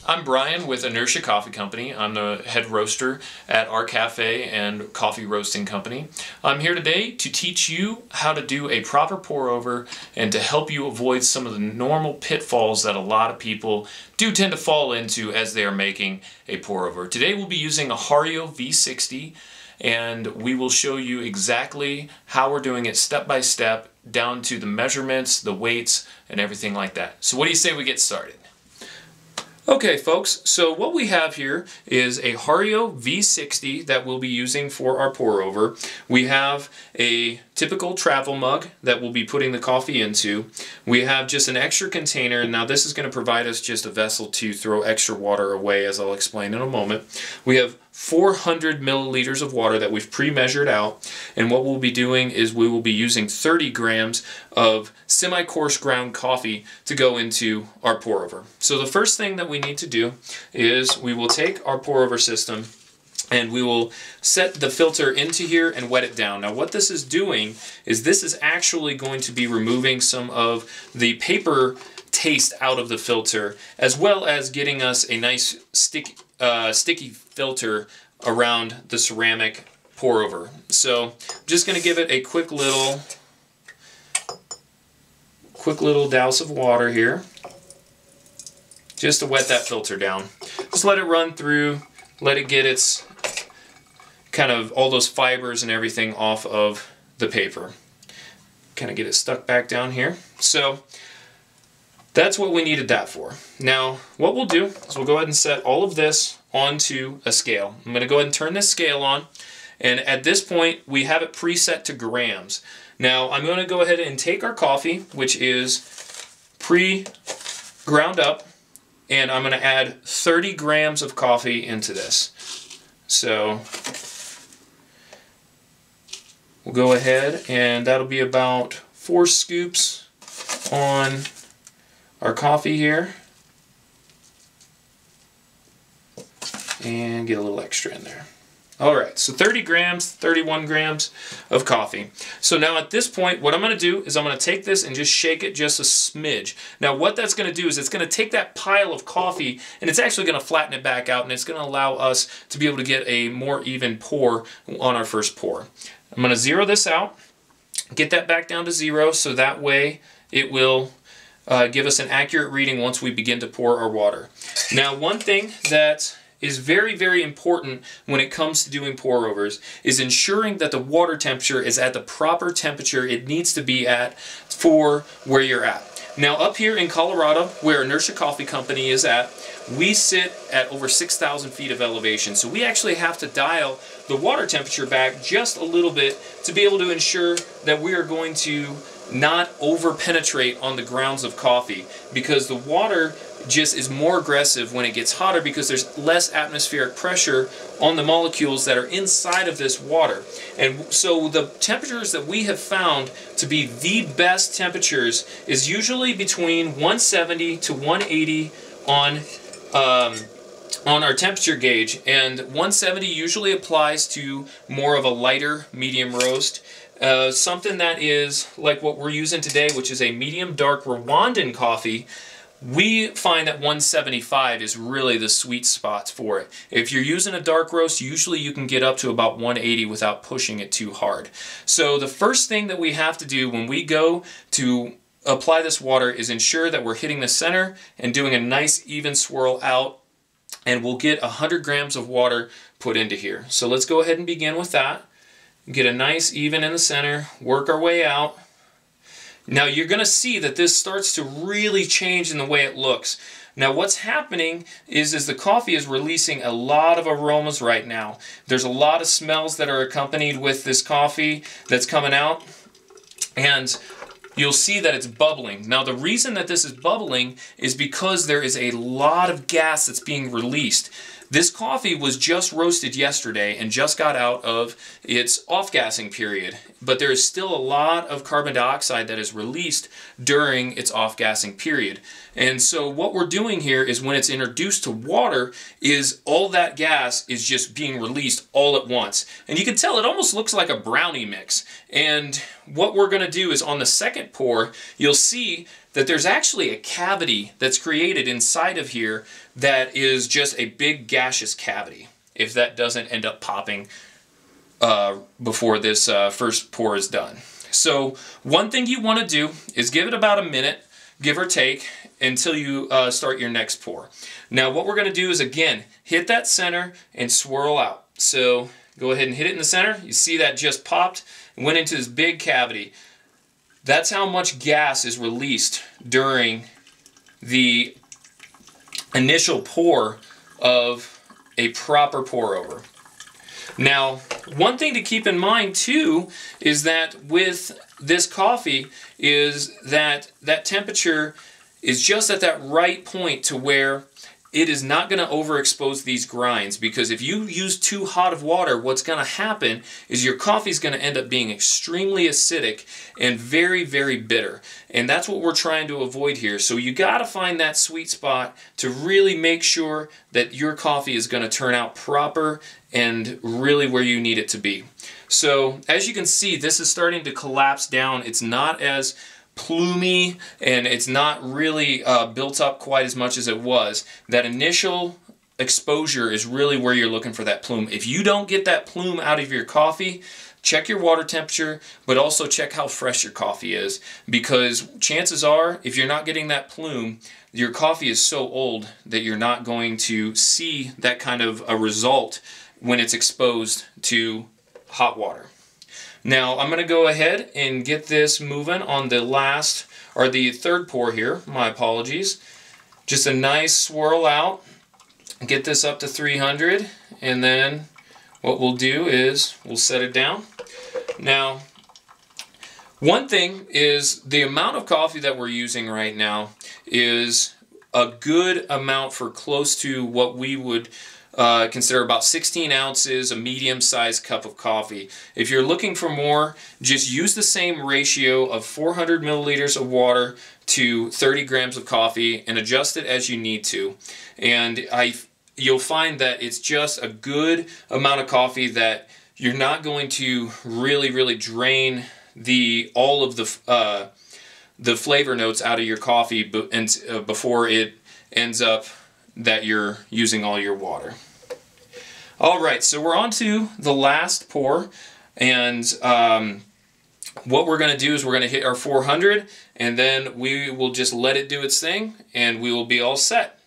I'm Brian with Inertia Coffee Company. I'm the head roaster at our cafe and coffee roasting company. I'm here today to teach you how to do a proper pour over and to help you avoid some of the normal pitfalls that a lot of people do tend to fall into as they are making a pour over. Today we'll be using a Hario V60 and we will show you exactly how we're doing it step by step down to the measurements, the weights, and everything like that. So what do you say we get started? Okay folks, so what we have here is a Hario V60 that we'll be using for our pour over. We have a typical travel mug that we'll be putting the coffee into. We have just an extra container, and now this is going to provide us just a vessel to throw extra water away, as I'll explain in a moment. We have 400 milliliters of water that we've pre-measured out, and what we'll be doing is we will be using 30 grams of semi-coarse ground coffee to go into our pour over. So the first thing that we need to do is we will take our pour over system and we will set the filter into here and wet it down. Now what this is doing is this is actually going to be removing some of the paper taste out of the filter, as well as getting us a nice sticky filter around the ceramic pour over. So I'm just going to give it a quick little douse of water here, just to wet that filter down. Just let it run through, let it get its kind of all those fibers and everything off of the paper. Kind of get it stuck back down here. So that's what we needed that for. Now what we'll do is we'll go ahead and set all of this onto a scale. I'm going to go ahead and turn this scale on, and at this point we have it preset to grams. Now I'm going to go ahead and take our coffee, which is pre-ground up, and I'm going to add 30 grams of coffee into this. So we'll go ahead, and that'll be about 4 scoops on our coffee here, and get a little extra in there. Alright, so 30 grams, 31 grams of coffee. So now at this point, what I'm going to do is I'm going to take this and just shake it just a smidge. Now what that's going to do is it's going to take that pile of coffee and it's actually going to flatten it back out, and it's going to allow us to be able to get a more even pour on our first pour. I'm going to zero this out, get that back down to 0, so that way it will give us an accurate reading once we begin to pour our water. Now one thing that is very, very important when it comes to doing pour overs is ensuring that the water temperature is at the proper temperature it needs to be at for where you're at. Now up here in Colorado, where Inertia Coffee Company is at, we sit at over 6,000 feet of elevation, so we actually have to dial the water temperature back just a little bit to be able to ensure that we are going to not over penetrate on the grounds of coffee, because the water just is more aggressive when it gets hotter because there's less atmospheric pressure on the molecules that are inside of this water. And so the temperatures that we have found to be the best temperatures is usually between 170 to 180 on our temperature gauge, and 170 usually applies to more of a lighter medium roast. Something that is like what we're using today, which is a medium dark Rwandan coffee, we find that 175 is really the sweet spot for it. If you're using a dark roast, usually you can get up to about 180 without pushing it too hard. So the first thing that we have to do when we go to apply this water is ensure that we're hitting the center and doing a nice even swirl out, and we'll get 100 grams of water put into here. So let's go ahead and begin with that. Get a nice even in the center, work our way out. Now you're going to see that this starts to really change in the way it looks. Now what's happening is the coffee is releasing a lot of aromas right now. There's a lot of smells that are accompanied with this coffee that's coming out, and you'll see that it's bubbling. Now the reason that this is bubbling is because there is a lot of gas that's being released. This coffee was just roasted yesterday and just got out of its off-gassing period, but there is still a lot of carbon dioxide that is released during its off-gassing period. And so what we're doing here is when it's introduced to water is all that gas is just being released all at once. And you can tell it almost looks like a brownie mix. And what we're going to do is on the second pour, you'll see that there's actually a cavity that's created inside of here that is just a big gaseous cavity, if that doesn't end up popping before this first pour is done. So one thing you want to do is give it about a minute, give or take, until you start your next pour. Now what we're going to do is, again, hit that center and swirl out. So go ahead and hit it in the center. You see that just popped and went into this big cavity. That's how much gas is released during the initial pour of a proper pour over. Now, one thing to keep in mind too is that with this coffee is that temperature is just at that right point to where it is not going to overexpose these grinds, because if you use too hot of water, what's going to happen is your coffee is going to end up being extremely acidic and very, very bitter. And that's what we're trying to avoid here. So you got to find that sweet spot to really make sure that your coffee is going to turn out proper and really where you need it to be. So as you can see, this is starting to collapse down. It's not as plumy, and it's not really built up quite as much as it was. That initial exposure is really where you're looking for that plume. If you don't get that plume out of your coffee, check your water temperature, but also check how fresh your coffee is, because chances are, if you're not getting that plume, your coffee is so old that you're not going to see that kind of a result when it's exposed to hot water. Now I'm going to go ahead and get this moving on the last, or the third pour here, my apologies. Just a nice swirl out, get this up to 300, and then what we'll do is we'll set it down. Now, one thing is the amount of coffee that we're using right now is a good amount for close to what we would consider about 16 ounces, a medium-sized cup of coffee. If you're looking for more, just use the same ratio of 400 milliliters of water to 30 grams of coffee and adjust it as you need to. And you'll find that it's just a good amount of coffee that you're not going to really drain all of the flavor notes out of your coffee before it ends up that you're using all your water. Alright, so we're on to the last pour, and what we're going to do is we're going to hit our 400, and then we will just let it do its thing, and we will be all set.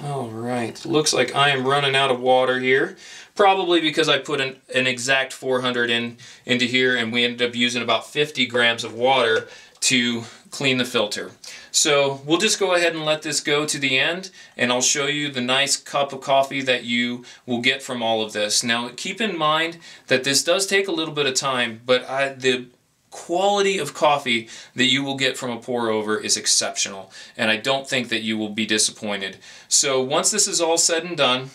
Alright, looks like I am running out of water here. Probably because I put an exact 400 into here, and we ended up using about 50 grams of water to clean the filter. So we'll just go ahead and let this go to the end, and I'll show you the nice cup of coffee that you will get from all of this. Now keep in mind that this does take a little bit of time, but the quality of coffee that you will get from a pour over is exceptional, and I don't think that you will be disappointed. So once this is all said and done,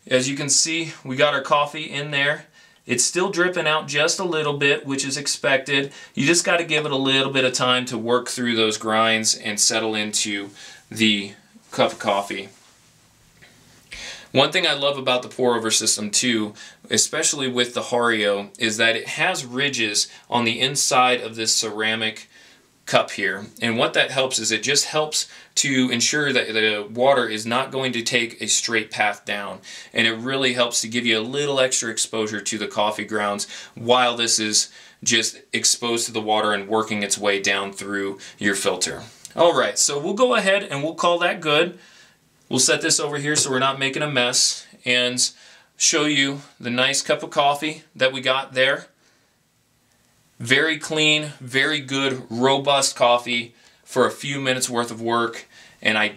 as you can see, we got our coffee in there. It's still dripping out just a little bit, which is expected. You just got to give it a little bit of time to work through those grinds and settle into the cup of coffee. One thing I love about the pour-over system too, especially with the Hario, is that it has ridges on the inside of this ceramic cup here. And what that helps is it just helps to ensure that the water is not going to take a straight path down. And it really helps to give you a little extra exposure to the coffee grounds while this is just exposed to the water and working its way down through your filter. Alright, so we'll go ahead and we'll call that good. We'll set this over here so we're not making a mess and show you the nice cup of coffee that we got there. Very clean, very good, robust coffee for a few minutes worth of work, and I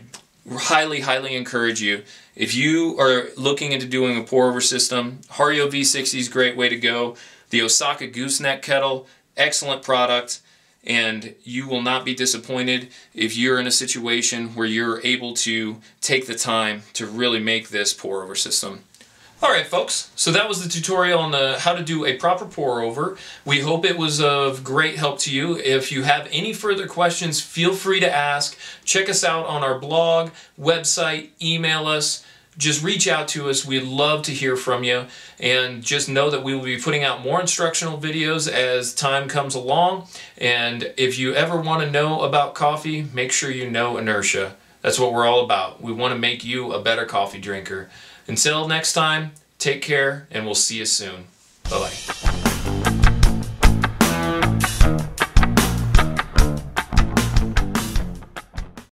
highly encourage you, if you are looking into doing a pour-over system, Hario V60 is a great way to go. The Osaka Gooseneck Kettle, excellent product, and you will not be disappointed if you're in a situation where you're able to take the time to really make this pour-over system. Alright folks, so that was the tutorial on how to do a proper pour over. We hope it was of great help to you. If you have any further questions, feel free to ask. Check us out on our blog, website, email us. just reach out to us. We'd love to hear from you. And just know that we will be putting out more instructional videos as time comes along. And if you ever want to know about coffee, make sure you know Inertia. That's what we're all about. We want to make you a better coffee drinker. Until next time, take care, and we'll see you soon. Bye-bye.